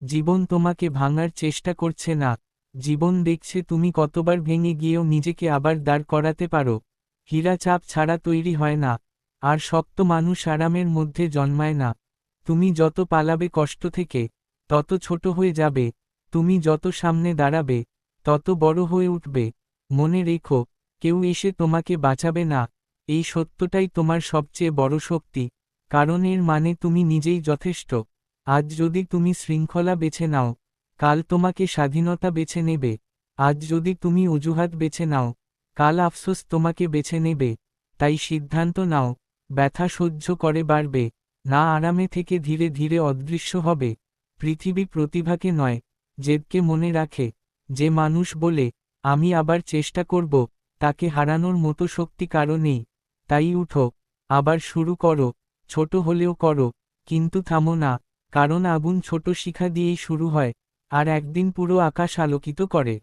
জীবন তোমাকে ভাঙার চেষ্টা করছে না। জীবন দেখছে তুমি কতবার ভেঙে গিয়েও নিজেকে আবার দাঁড় করাতে পারো। হীরা চাপ ছাড়া তৈরি হয় না, আর শক্ত মানুষ আরামের মধ্যে জন্মায় না। তুমি যত পালাবে কষ্ট থেকে, তত ছোট হয়ে যাবে। তুমি যত সামনে দাঁড়াবে, তত বড় হয়ে উঠবে। মনে রেখো, কেউ এসে তোমাকে বাঁচাবে না। এই সত্যটাই তোমার সবচেয়ে বড় শক্তি, কারণ এর মানে তুমি নিজেই যথেষ্ট। আজ যদি তুমি শৃঙ্খলা বেছে নাও, কাল তোমাকে স্বাধীনতা বেছে নেবে। আজ যদি তুমি অজুহাত বেছে নাও, কাল আফসোস তোমাকে বেছে নেবে। তাই সিদ্ধান্ত নাও, ব্যথা সহ্য করে বাড়বে, না আরামে থেকে ধীরে ধীরে অদৃশ্য হবে। পৃথিবী প্রতিভাকে নয়, জেদকে মনে রাখে। যে মানুষ বলে, আমি আবার চেষ্টা করব, তাকে হারানোর মতো শক্তি কারো নেই। তাই উঠো, আবার শুরু করো, ছোট হলেও করো, কিন্তু থামো না। কারণ আগুন ছোট শিখা দিয়েই শুরু হয়, আর একদিন পুরো আকাশ আলোকিত করে।